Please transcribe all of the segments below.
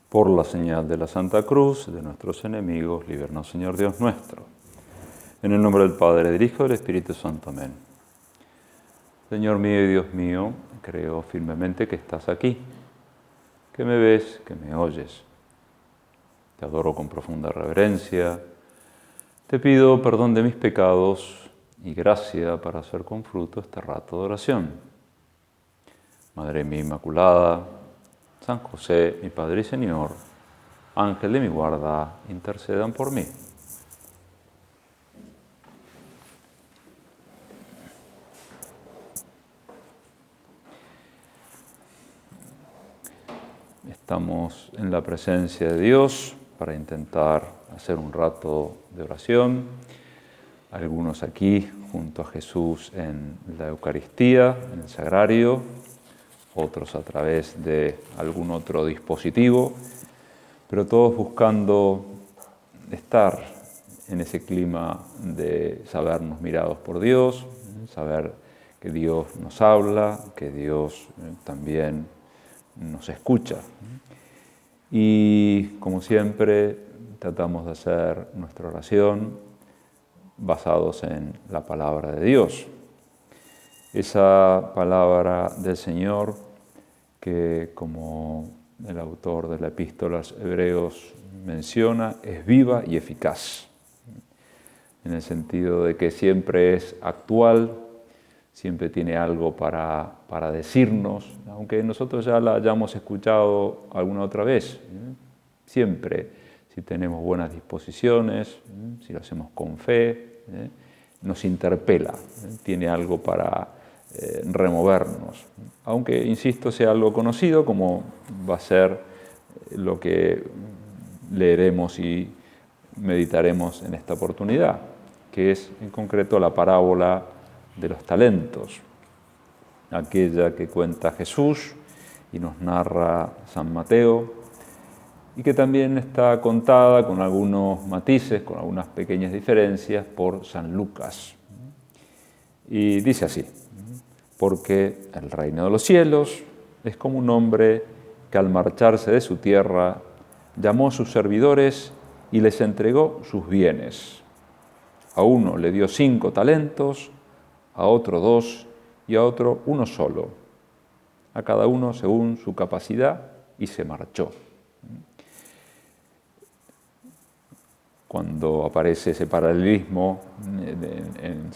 Por la señal de la Santa Cruz, de nuestros enemigos, líbranos, Señor Dios nuestro. En el nombre del Padre, del Hijo y del Espíritu Santo. Amén. Señor mío y Dios mío, creo firmemente que estás aquí, que me ves, que me oyes. Te adoro con profunda reverencia. Te pido perdón de mis pecados y gracia para hacer con fruto este rato de oración. Madre mía Inmaculada, San José, mi Padre y Señor, Ángel de mi guarda, intercedan por mí. Estamos en la presencia de Dios para intentar hacer un rato de oración. Algunos aquí junto a Jesús en la Eucaristía, en el Sagrario, otros a través de algún otro dispositivo, pero todos buscando estar en ese clima de sabernos mirados por Dios, saber que Dios nos habla, que Dios también nos escucha. Y como siempre tratamos de hacer nuestra oración basados en la palabra de Dios. Esa palabra del Señor que, como el autor de la Epístola a los Hebreos menciona, es viva y eficaz, en el sentido de que siempre es actual, siempre tiene algo para decirnos, aunque nosotros ya la hayamos escuchado alguna otra vez. Siempre, si tenemos buenas disposiciones, si lo hacemos con fe, nos interpela, tiene algo para removernos. Aunque, insisto, sea algo conocido, como va a ser lo que leeremos y meditaremos en esta oportunidad, que es en concreto la parábola de los talentos, aquella que cuenta Jesús y nos narra San Mateo, y que también está contada con algunos matices, con algunas pequeñas diferencias por San Lucas. Y dice así: porque el reino de los cielos es como un hombre que al marcharse de su tierra llamó a sus servidores y les entregó sus bienes. A uno le dio 5 talentos, a otro 2 y a otro 1 solo, a cada uno según su capacidad, y se marchó. Cuando aparece ese paralelismo en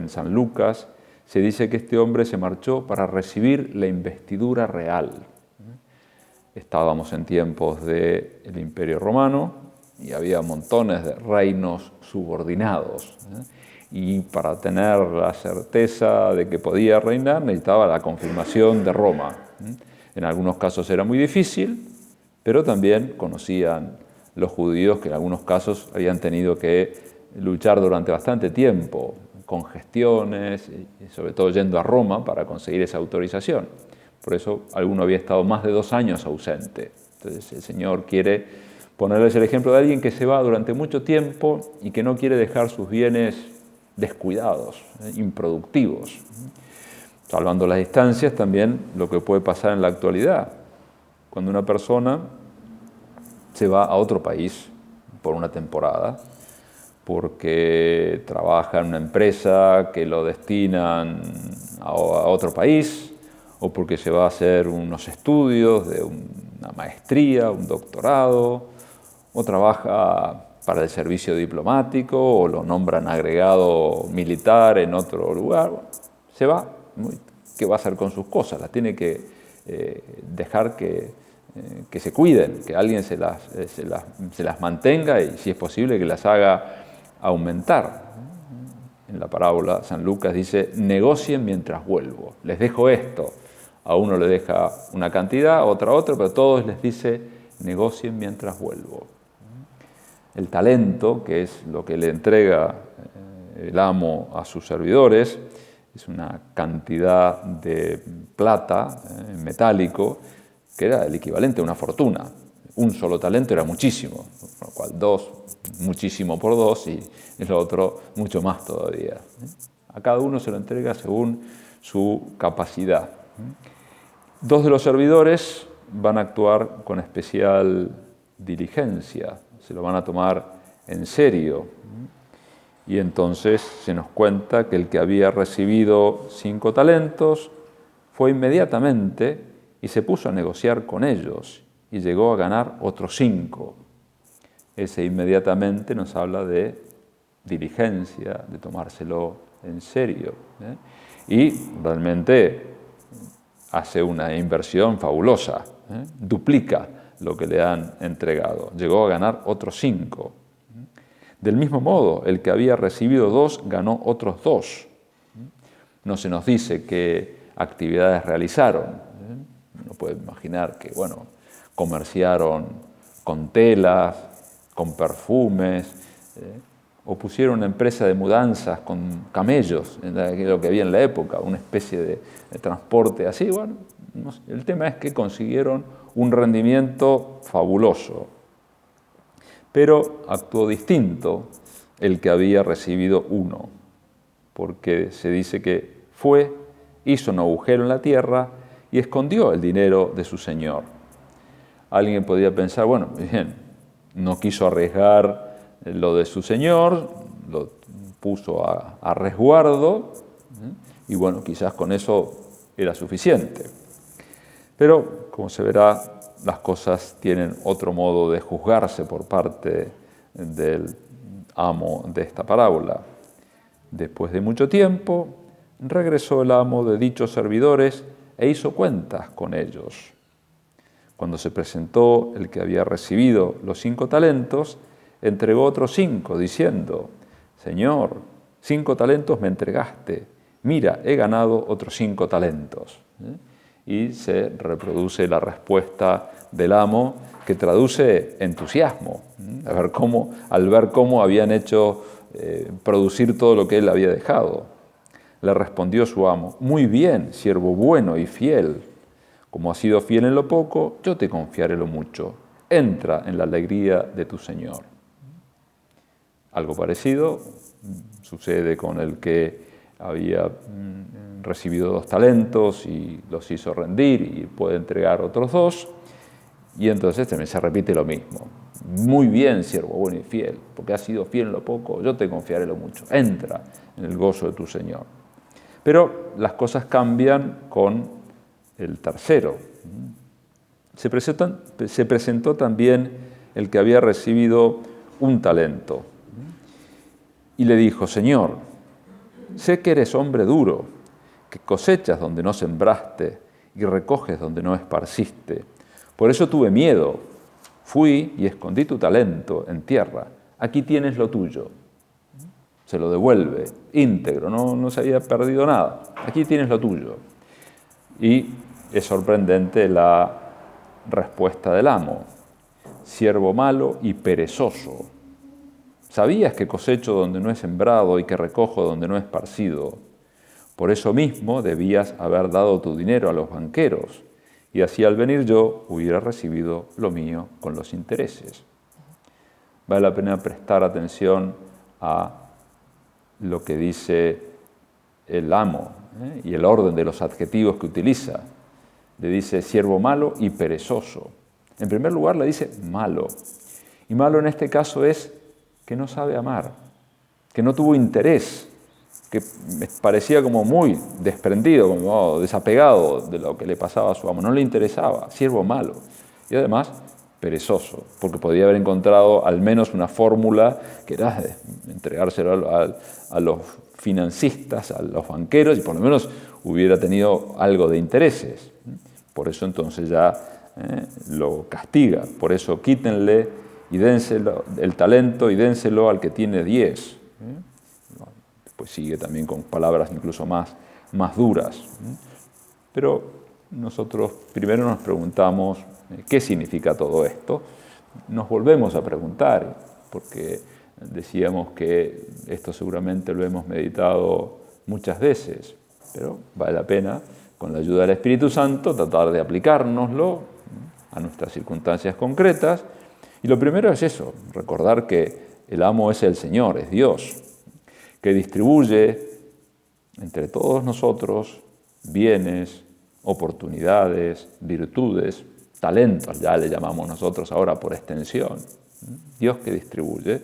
San Lucas, se dice que este hombre se marchó para recibir la investidura real. Estábamos en tiempos del Imperio Romano y había montones de reinos subordinados. Y para tener la certeza de que podía reinar necesitaba la confirmación de Roma. En algunos casos era muy difícil, pero también conocían los judíos que en algunos casos habían tenido que luchar durante bastante tiempo con gestiones, y sobre todo yendo a Roma para conseguir esa autorización. Por eso alguno había estado más de 2 años ausente. Entonces el Señor quiere ponerles el ejemplo de alguien que se va durante mucho tiempo y que no quiere dejar sus bienes descuidados, improductivos. Salvando las distancias, también lo que puede pasar en la actualidad. Cuando una persona se va a otro país por una temporada, porque trabaja en una empresa que lo destinan a otro país, o porque se va a hacer unos estudios de una maestría, un doctorado, o trabaja para el servicio diplomático, o lo nombran agregado militar en otro lugar. Se va. ¿Qué va a hacer con sus cosas? Las tiene que dejar que se cuiden, que alguien se las mantenga y, si es posible, que las haga aumentar. En la parábola, San Lucas dice: negocien mientras vuelvo. Les dejo esto. A uno le deja una cantidad, a otro, pero a todos les dice: negocien mientras vuelvo. El talento, que es lo que le entrega el amo a sus servidores, es una cantidad de plata metálico que era el equivalente a una fortuna. Un solo talento era muchísimo, con lo cual 2, muchísimo por 2, y el otro mucho más todavía. A cada uno se lo entrega según su capacidad. 2 de los servidores van a actuar con especial diligencia, se lo van a tomar en serio. Y entonces se nos cuenta que el que había recibido 5 talentos fue inmediatamente y se puso a negociar con ellos y llegó a ganar otros 5. Ese inmediatamente nos habla de diligencia, de tomárselo en serio. Y realmente hace una inversión fabulosa, duplica lo que le han entregado. Llegó a ganar otros 5. Del mismo modo, el que había recibido 2 ganó otros 2. No se nos dice qué actividades realizaron. Uno puede imaginar que, comerciaron con telas, con perfumes, o pusieron una empresa de mudanzas con camellos, lo que había en la época, una especie de transporte así. No sé. El tema es que consiguieron un rendimiento fabuloso. Pero actuó distinto el que había recibido 1, porque se dice que fue, hizo un agujero en la tierra y escondió el dinero de su señor. Alguien podría pensar, bien, no quiso arriesgar lo de su señor, lo puso a resguardo, y quizás con eso era suficiente. Pero, como se verá, las cosas tienen otro modo de juzgarse por parte del amo de esta parábola. Después de mucho tiempo, regresó el amo de dichos servidores e hizo cuentas con ellos. Cuando se presentó el que había recibido los 5 talentos, entregó otros 5, diciendo: Señor, 5 talentos me entregaste, mira, he ganado otros 5 talentos. Y se reproduce la respuesta del amo, que traduce entusiasmo, al ver cómo habían hecho producir todo lo que él había dejado. Le respondió su amo: muy bien, siervo bueno y fiel. Como has sido fiel en lo poco, yo te confiaré lo mucho. Entra en la alegría de tu Señor. Algo parecido sucede con el que había recibido 2 talentos y los hizo rendir y puede entregar otros 2. Y entonces también se repite lo mismo. Muy bien, siervo bueno y fiel, porque has sido fiel en lo poco, yo te confiaré lo mucho. Entra en el gozo de tu Señor. Pero las cosas cambian con el tercero. Se presentó también el que había recibido 1 talento. Y le dijo: Señor, sé que eres hombre duro, que cosechas donde no sembraste y recoges donde no esparciste. Por eso tuve miedo. Fui y escondí tu talento en tierra. Aquí tienes lo tuyo. Se lo devuelve íntegro, no se había perdido nada. Aquí tienes lo tuyo. Y es sorprendente la respuesta del amo: siervo malo y perezoso. ¿Sabías que cosecho donde no he sembrado y que recojo donde no he esparcido? Por eso mismo debías haber dado tu dinero a los banqueros, y así al venir yo hubiera recibido lo mío con los intereses. Vale la pena prestar atención a lo que dice el amo, y el orden de los adjetivos que utiliza. Le dice siervo malo y perezoso. En primer lugar le dice malo. Y malo en este caso es que no sabe amar, que no tuvo interés, que parecía como muy desprendido, como desapegado de lo que le pasaba a su amo. No le interesaba, siervo malo. Y además perezoso, porque podía haber encontrado al menos una fórmula que era entregárselo a los financistas, a los banqueros, y por lo menos hubiera tenido algo de intereses. Por eso entonces ya lo castiga. Por eso quítenle y dénselo el talento y dénselo al que tiene 10. Después sigue también con palabras incluso más duras. Pero nosotros primero nos preguntamos qué significa todo esto. Nos volvemos a preguntar, porque decíamos que esto seguramente lo hemos meditado muchas veces, pero vale la pena, con la ayuda del Espíritu Santo, tratar de aplicárnoslo a nuestras circunstancias concretas. Y lo primero es eso, recordar que el amo es el Señor, es Dios, que distribuye entre todos nosotros bienes, oportunidades, virtudes, talentos, ya le llamamos nosotros ahora por extensión. Dios que distribuye.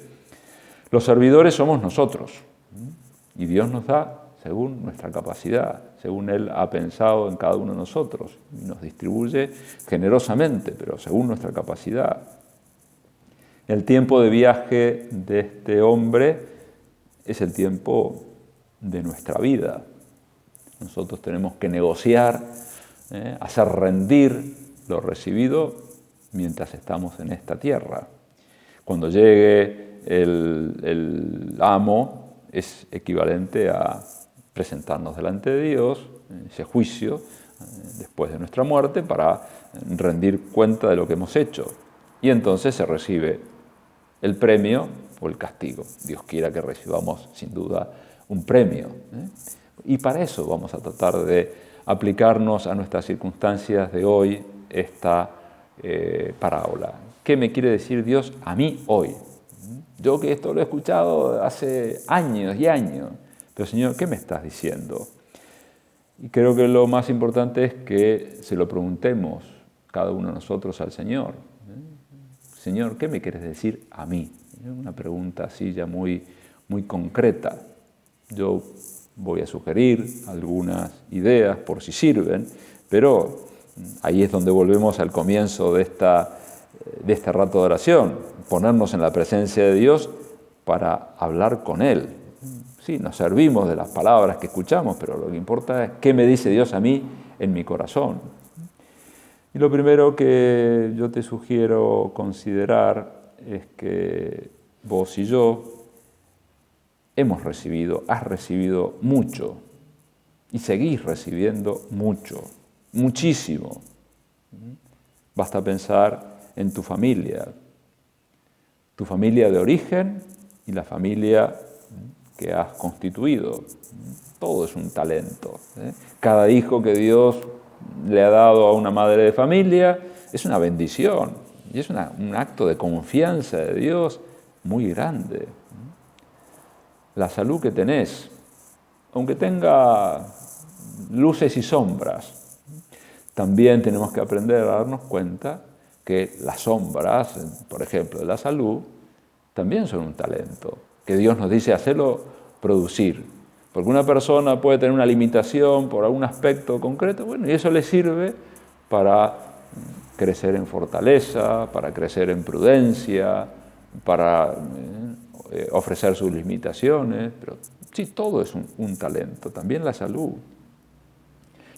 Los servidores somos nosotros y Dios nos da según nuestra capacidad, según Él ha pensado en cada uno de nosotros y nos distribuye generosamente, pero según nuestra capacidad. El tiempo de viaje de este hombre es el tiempo de nuestra vida. Nosotros tenemos que negociar, hacer rendir lo recibido mientras estamos en esta tierra. Cuando llegue el amo, es equivalente a presentarnos delante de Dios, ese juicio, después de nuestra muerte, para rendir cuenta de lo que hemos hecho. Y entonces se recibe el premio o el castigo. Dios quiera que recibamos, sin duda, un premio. Y para eso vamos a tratar de aplicarnos a nuestras circunstancias de hoy esta parábola. ¿Qué me quiere decir Dios a mí hoy? Yo que esto lo he escuchado hace años y años, pero Señor, ¿qué me estás diciendo? Y creo que lo más importante es que se lo preguntemos cada uno de nosotros al Señor. Señor, ¿qué me quieres decir a mí? Una pregunta así ya muy concreta. Yo voy a sugerir algunas ideas por si sirven, pero ahí es donde volvemos al comienzo de este rato de oración, ponernos en la presencia de Dios para hablar con Él. Sí, nos servimos de las palabras que escuchamos, pero lo que importa es qué me dice Dios a mí en mi corazón. Y lo primero que yo te sugiero considerar es que vos y yo has recibido mucho y seguís recibiendo mucho, muchísimo. Basta pensar en tu familia de origen y la familia que has constituido. Todo es un talento. Cada hijo que Dios le ha dado a una madre de familia es una bendición y es un acto de confianza de Dios muy grande. La salud que tenés, aunque tenga luces y sombras, también tenemos que aprender a darnos cuenta que las sombras, por ejemplo, de la salud, también son un talento, que Dios nos dice hacerlo producir. Porque una persona puede tener una limitación por algún aspecto concreto, bueno, y eso le sirve para crecer en fortaleza, para crecer en prudencia, para ofrecer sus limitaciones, pero sí, todo es un talento, también la salud.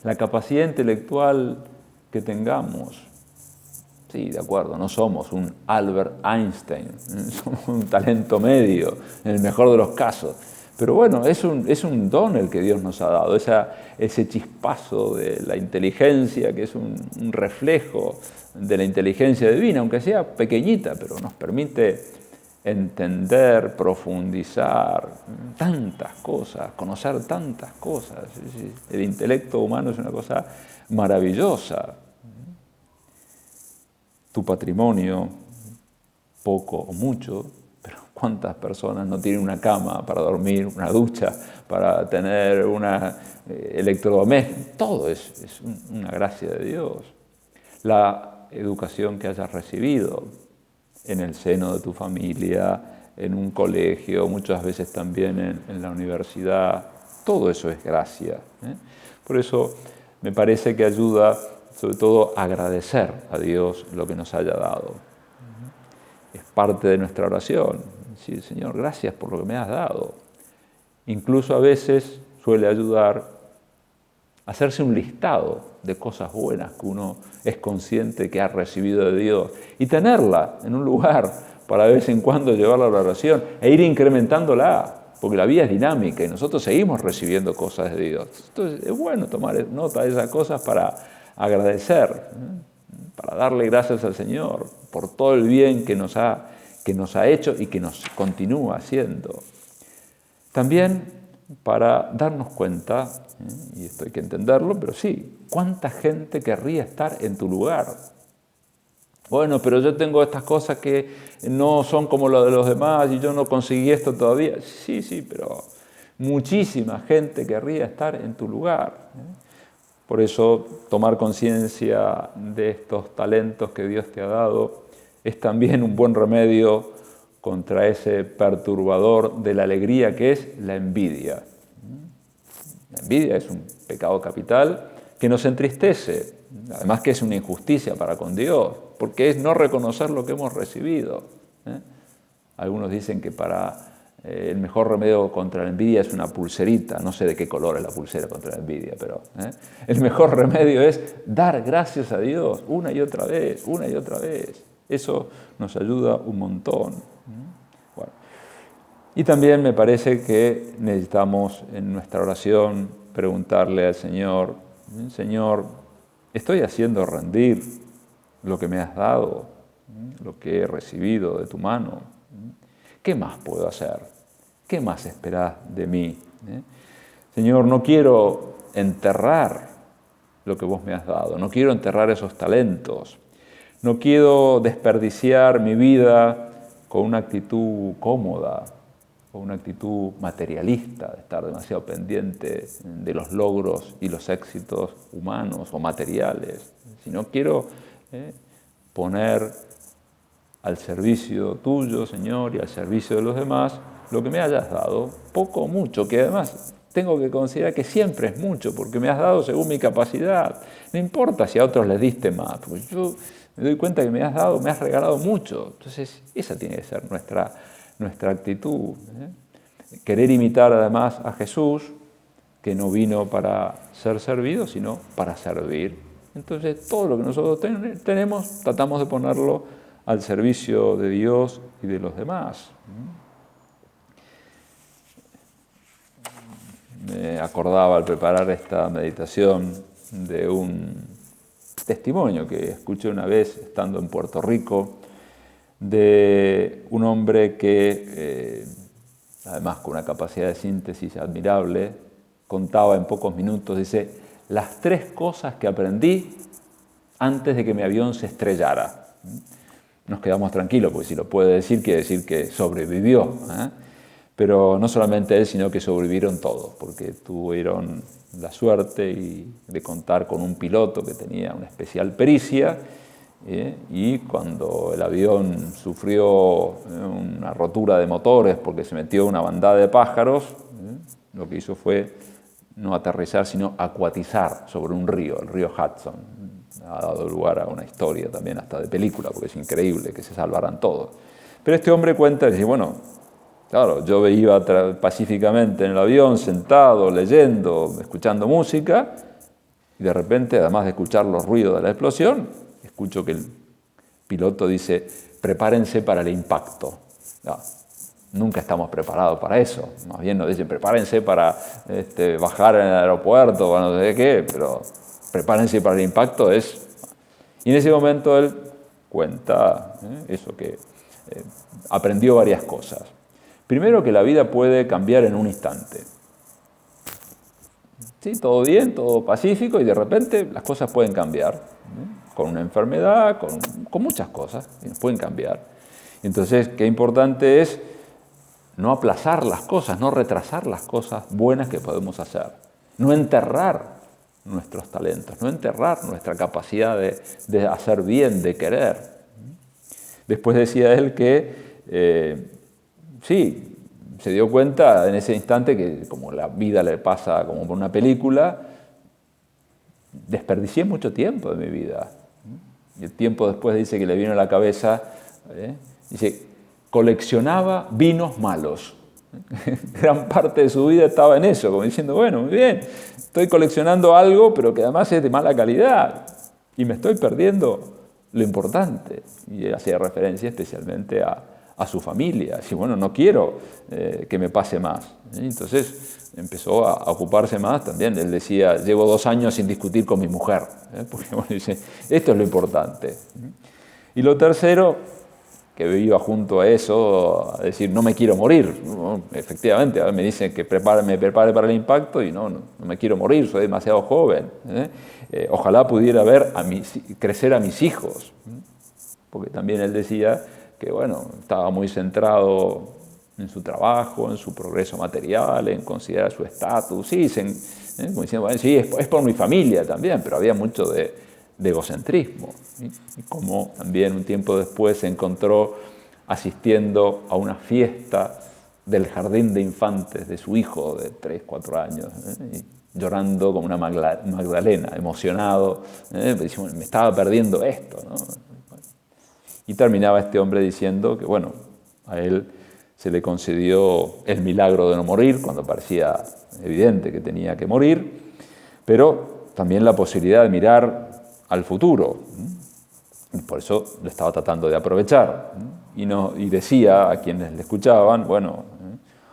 La capacidad intelectual que tengamos, sí, de acuerdo, no somos un Albert Einstein, somos un talento medio, en el mejor de los casos. Pero bueno, es un don el que Dios nos ha dado, ese chispazo de la inteligencia, que es un reflejo de la inteligencia divina, aunque sea pequeñita, pero nos permite entender, profundizar tantas cosas, conocer tantas cosas. El intelecto humano es una cosa maravillosa. Tu patrimonio, poco o mucho, pero ¿cuántas personas no tienen una cama para dormir, una ducha, para tener una electrodoméstico? Todo es una gracia de Dios. La educación que hayas recibido en el seno de tu familia, en un colegio, muchas veces también en la universidad, todo eso es gracia. Por eso me parece que ayuda sobre todo a agradecer a Dios lo que nos haya dado. Es parte de nuestra oración, decir, Señor, gracias por lo que me has dado. Incluso a veces suele ayudar a hacerse un listado de cosas buenas que uno es consciente que ha recibido de Dios y tenerla en un lugar para de vez en cuando llevarla a la oración e ir incrementándola, porque la vida es dinámica y nosotros seguimos recibiendo cosas de Dios. Entonces es bueno tomar nota de esas cosas para agradecer, para darle gracias al Señor por todo el bien que nos ha hecho y que nos continúa haciendo. También para darnos cuenta, y esto hay que entenderlo, pero sí, ¿cuánta gente querría estar en tu lugar? Bueno, pero yo tengo estas cosas que no son como las de los demás y yo no conseguí esto todavía. Sí, pero muchísima gente querría estar en tu lugar. Por eso, tomar conciencia de estos talentos que Dios te ha dado es también un buen remedio contra ese perturbador de la alegría que es la envidia. La envidia es un pecado capital que nos entristece, además que es una injusticia para con Dios, porque es no reconocer lo que hemos recibido. Algunos dicen que el mejor remedio contra la envidia es una pulserita, no sé de qué color es la pulsera contra la envidia, pero el mejor remedio es dar gracias a Dios una y otra vez, una y otra vez. Eso nos ayuda un montón. Bueno. Y también me parece que necesitamos en nuestra oración preguntarle al Señor, Señor, ¿estoy haciendo rendir lo que me has dado, lo que he recibido de tu mano? ¿Qué más puedo hacer? ¿Qué más esperás de mí? Señor, no quiero enterrar lo que vos me has dado, no quiero enterrar esos talentos, no quiero desperdiciar mi vida con una actitud cómoda, con una actitud materialista, de estar demasiado pendiente de los logros y los éxitos humanos o materiales, sino quiero poner al servicio tuyo, Señor, y al servicio de los demás, lo que me hayas dado, poco o mucho, que además tengo que considerar que siempre es mucho, porque me has dado según mi capacidad. No importa si a otros les diste más, porque yo me doy cuenta que me has regalado mucho. Entonces, esa tiene que ser nuestra actitud. Querer imitar además a Jesús, que no vino para ser servido, sino para servir. Entonces, todo lo que nosotros tenemos, tratamos de ponerlo al servicio de Dios y de los demás. Me acordaba al preparar esta meditación de un testimonio que escuché una vez estando en Puerto Rico, de un hombre que, además con una capacidad de síntesis admirable, contaba en pocos minutos, dice, las 3 cosas que aprendí antes de que mi avión se estrellara. Nos quedamos tranquilos, porque si lo puede decir, quiere decir que sobrevivió. Pero no solamente él, sino que sobrevivieron todos, porque tuvieron la suerte de contar con un piloto que tenía una especial pericia, y cuando el avión sufrió una rotura de motores porque se metió una bandada de pájaros, lo que hizo fue no aterrizar, sino acuatizar sobre un río, el río Hudson. Ha dado lugar a una historia también hasta de película, porque es increíble que se salvaran todos. Pero este hombre cuenta y dice, bueno, claro, yo iba pacíficamente en el avión, sentado, leyendo, escuchando música, y de repente, además de escuchar los ruidos de la explosión, escucho que el piloto dice, prepárense para el impacto. No, nunca estamos preparados para eso. Más bien nos dicen, prepárense para bajar en el aeropuerto, o no sé qué, pero prepárense para el impacto es... Y en ese momento él cuenta eso, que aprendió varias cosas. Primero, que la vida puede cambiar en un instante. ¿Sí? Todo bien, todo pacífico, y de repente las cosas pueden cambiar. Con una enfermedad, con muchas cosas, pueden cambiar. Entonces, qué importante es no aplazar las cosas, no retrasar las cosas buenas que podemos hacer. No enterrar nuestros talentos, no enterrar nuestra capacidad de hacer bien, de querer. Después decía él que, sí, se dio cuenta en ese instante que como la vida le pasa como por una película, desperdicié mucho tiempo de mi vida. Y el tiempo después dice que le vino a la cabeza, dice, coleccionaba vinos malos. Gran parte de su vida estaba en eso, como diciendo, bueno, muy bien, estoy coleccionando algo, pero que además es de mala calidad, y me estoy perdiendo lo importante. Y él hacía referencia especialmente a su familia. Y bueno, no quiero que me pase más. Entonces empezó a ocuparse más también. Él decía, llevo 2 años sin discutir con mi mujer, porque bueno, dice, esto es lo importante. Y lo tercero, que iba junto a eso, a decir, no me quiero morir. ¿No? Efectivamente, me dicen que me prepare para el impacto y no me quiero morir, soy demasiado joven. Ojalá pudiera ver crecer a mis hijos. Porque también él decía que, bueno, estaba muy centrado en su trabajo, en su progreso material, en considerar su estatus. Sí, como diciendo, bueno, sí, es por mi familia también, pero había mucho de egocentrismo. ¿Sí? Y como también un tiempo después se encontró asistiendo a una fiesta del jardín de infantes de su hijo de 3, 4 años, y llorando como una Magdalena, emocionado, diciendo, me estaba perdiendo esto, ¿no? Y terminaba este hombre diciendo que, bueno, a él se le concedió el milagro de no morir, cuando parecía evidente que tenía que morir, pero también la posibilidad de mirar al futuro. Y por eso lo estaba tratando de aprovechar. Y decía a quienes le escuchaban, bueno,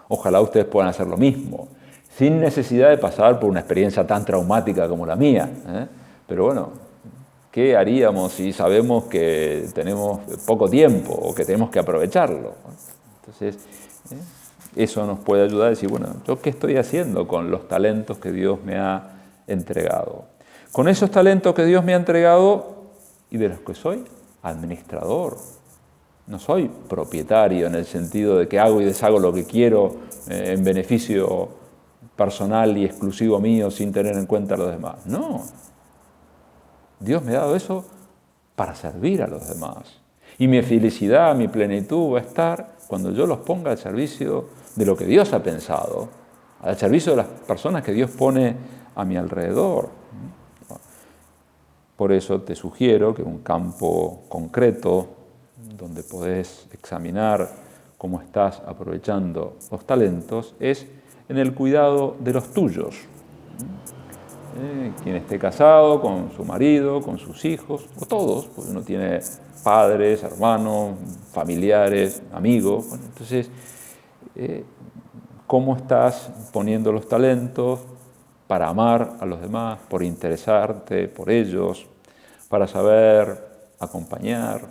ojalá ustedes puedan hacer lo mismo, sin necesidad de pasar por una experiencia tan traumática como la mía. Pero bueno, ¿qué haríamos si sabemos que tenemos poco tiempo o que tenemos que aprovecharlo? Entonces, eso nos puede ayudar a decir, bueno, ¿yo qué estoy haciendo con los talentos que Dios me ha entregado? Con esos talentos que Dios me ha entregado y de los que soy administrador. No soy propietario en el sentido de que hago y deshago lo que quiero en beneficio personal y exclusivo mío sin tener en cuenta a los demás. No. Dios me ha dado eso para servir a los demás. Y mi felicidad, mi plenitud va a estar cuando yo los ponga al servicio de lo que Dios ha pensado, al servicio de las personas que Dios pone a mi alrededor. Por eso te sugiero que un campo concreto donde podés examinar cómo estás aprovechando los talentos es en el cuidado de los tuyos. Quien esté casado con su marido, con sus hijos, o todos, porque uno tiene padres, hermanos, familiares, amigos. Bueno, entonces, ¿cómo estás poniendo los talentos para amar a los demás, por interesarte por ellos, para saber acompañar,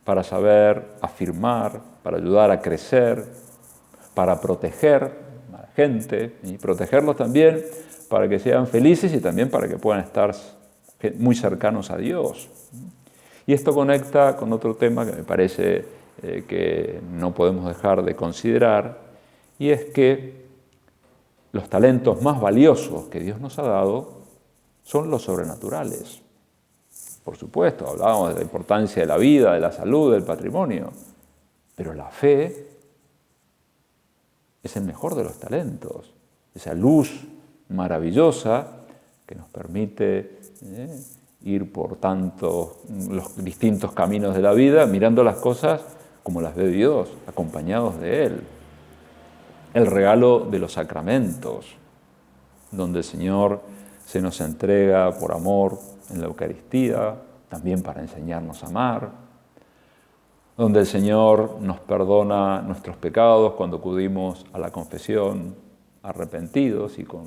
para saber afirmar, para ayudar a crecer, para proteger a la gente y protegerlos también para que sean felices y también para que puedan estar muy cercanos a Dios? Y esto conecta con otro tema que me parece que no podemos dejar de considerar, y es que los talentos más valiosos que Dios nos ha dado son los sobrenaturales. Por supuesto, hablábamos de la importancia de la vida, de la salud, del patrimonio, pero la fe es el mejor de los talentos, esa luz maravillosa que nos permite ir por los distintos caminos de la vida, mirando las cosas como las ve Dios, acompañados de Él. El regalo de los sacramentos, donde el Señor se nos entrega por amor en la Eucaristía, también para enseñarnos a amar, donde el Señor nos perdona nuestros pecados cuando acudimos a la confesión arrepentidos y con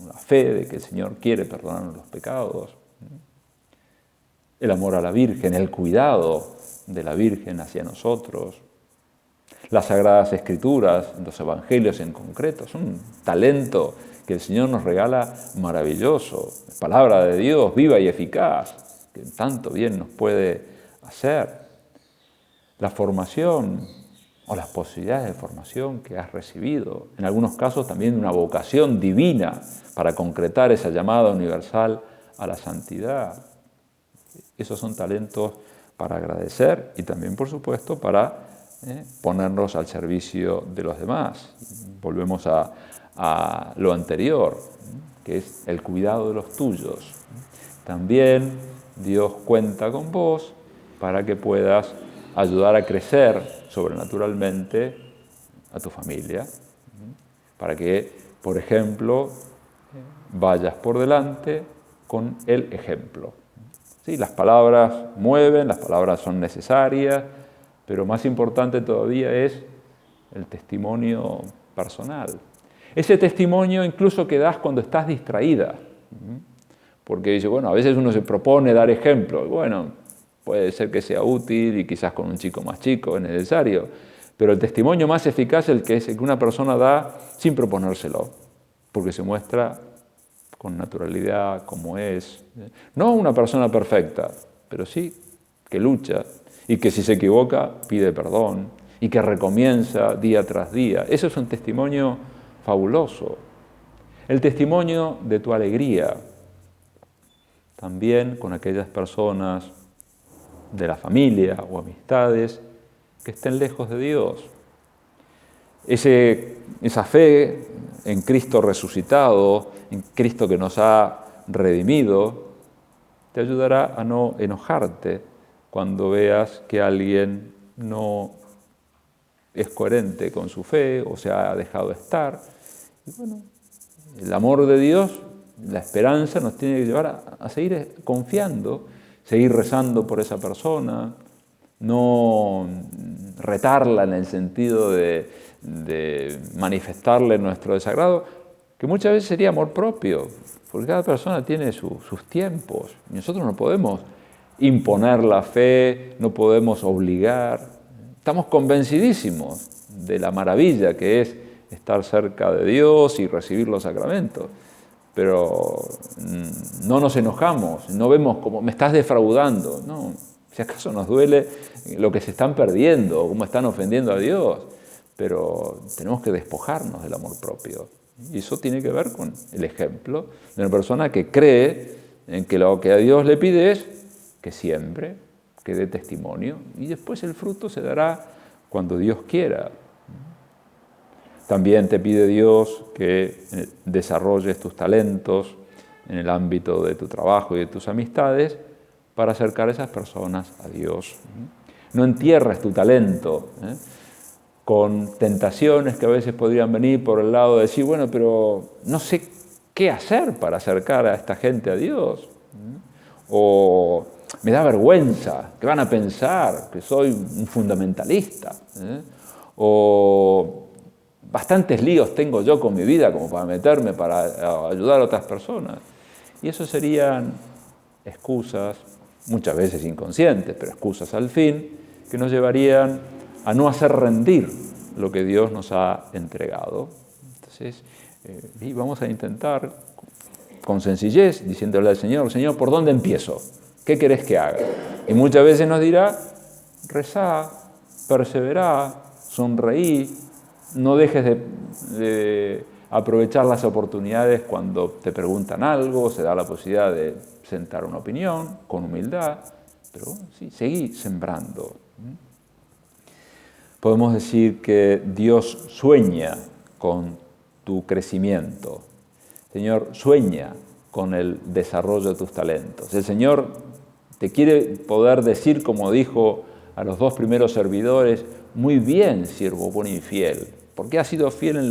la fe de que el Señor quiere perdonarnos los pecados. El amor a la Virgen, el cuidado de la Virgen hacia nosotros, las Sagradas Escrituras, los Evangelios en concreto, son un talento que el Señor nos regala maravilloso. Palabra de Dios viva y eficaz, que tanto bien nos puede hacer. La formación o las posibilidades de formación que has recibido, en algunos casos también una vocación divina para concretar esa llamada universal a la santidad. Esos son talentos para agradecer y también, por supuesto, para ponernos al servicio de los demás. Volvemos a lo anterior, que es el cuidado de los tuyos. También Dios cuenta con vos para que puedas ayudar a crecer sobrenaturalmente a tu familia, para que, por ejemplo, vayas por delante con el ejemplo. Sí, las palabras mueven, las palabras son necesarias, pero más importante todavía es el testimonio personal. Ese testimonio incluso que das cuando estás distraída. Porque dice, bueno, a veces uno se propone dar ejemplo. Bueno, puede ser que sea útil y quizás con un chico más chico es necesario. Pero el testimonio más eficaz es el que una persona da sin proponérselo. Porque se muestra con naturalidad como es. No una persona perfecta, pero sí que lucha. Y que si se equivoca, pide perdón. y que recomienza día tras día. Eso es un testimonio fabuloso. El testimonio de tu alegría, también con aquellas personas de la familia o amistades que estén lejos de Dios. Esa fe en Cristo resucitado, en Cristo que nos ha redimido, te ayudará a no enojarte cuando veas que alguien no es coherente con su fe o se ha dejado estar. Y bueno, el amor de Dios, la esperanza nos tiene que llevar a seguir confiando, seguir rezando por esa persona, no retarla en el sentido de manifestarle nuestro desagrado, que muchas veces sería amor propio, porque cada persona tiene sus tiempos. Y nosotros no podemos imponer la fe, no podemos obligar. Estamos convencidísimos de la maravilla que es estar cerca de Dios y recibir los sacramentos, pero no nos enojamos, no vemos como me estás defraudando, no. Si acaso nos duele lo que se están perdiendo, cómo están ofendiendo a Dios, pero tenemos que despojarnos del amor propio. Y eso tiene que ver con el ejemplo de una persona que cree en que lo que a Dios le pide es que siembre, que dé testimonio, y después el fruto se dará cuando Dios quiera. También te pide Dios que desarrolles tus talentos en el ámbito de tu trabajo y de tus amistades para acercar a esas personas a Dios. No entierres tu talento con tentaciones que a veces podrían venir por el lado de decir, bueno, pero no sé qué hacer para acercar a esta gente a Dios. O me da vergüenza, ¿qué van a pensar? Que soy un fundamentalista. O bastantes líos tengo yo con mi vida como para meterme para ayudar a otras personas. Y eso serían excusas, muchas veces inconscientes, pero excusas al fin, que nos llevarían a no hacer rendir lo que Dios nos ha entregado. Entonces, y vamos a intentar con sencillez, diciéndole al Señor, Señor, ¿por dónde empiezo? ¿Qué querés que haga? Y muchas veces nos dirá, rezá, perseverá, sonreí, no dejes de aprovechar las oportunidades cuando te preguntan algo, se da la posibilidad de sentar una opinión con humildad, pero sí, seguí sembrando. Podemos decir que Dios sueña con tu crecimiento. Señor, sueña con el desarrollo de tus talentos. El Señor te quiere poder decir, como dijo a los dos primeros servidores, muy bien, siervo bueno y fiel, porque has sido fiel en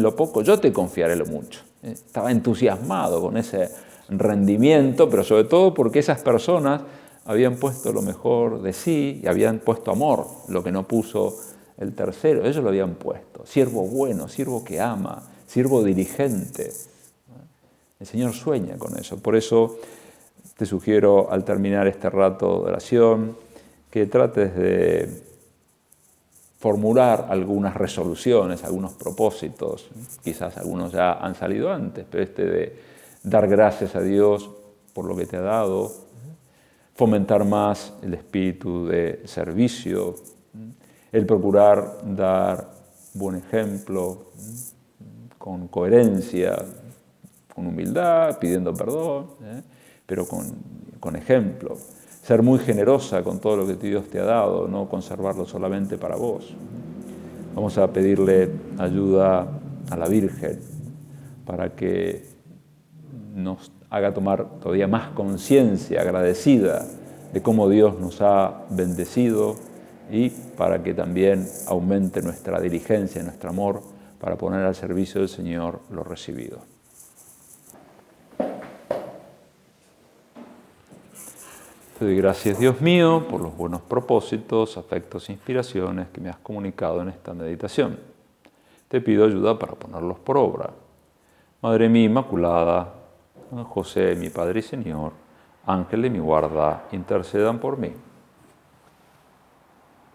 lo poco, yo te confiaré lo mucho. Estaba entusiasmado con ese rendimiento, pero sobre todo porque esas personas habían puesto lo mejor de sí y habían puesto amor, lo que no puso el tercero. Ellos lo habían puesto. Siervo bueno, siervo que ama, siervo diligente. El Señor sueña con eso. Por eso te sugiero, al terminar este rato de oración, que trates de formular algunas resoluciones, algunos propósitos. Quizás algunos ya han salido antes, pero de dar gracias a Dios por lo que te ha dado, fomentar más el espíritu de servicio, el procurar dar buen ejemplo, con coherencia, con humildad, pidiendo perdón, pero con ejemplo. Ser muy generosa con todo lo que Dios te ha dado, no conservarlo solamente para vos. Vamos a pedirle ayuda a la Virgen para que nos haga tomar todavía más conciencia agradecida de cómo Dios nos ha bendecido y para que también aumente nuestra diligencia, nuestro amor, para poner al servicio del Señor lo recibido. Te doy gracias, Dios mío, por los buenos propósitos, afectos e inspiraciones que me has comunicado en esta meditación. Te pido ayuda para ponerlos por obra. Madre mía Inmaculada, San José, mi Padre y Señor, Ángel de mi guarda, intercedan por mí.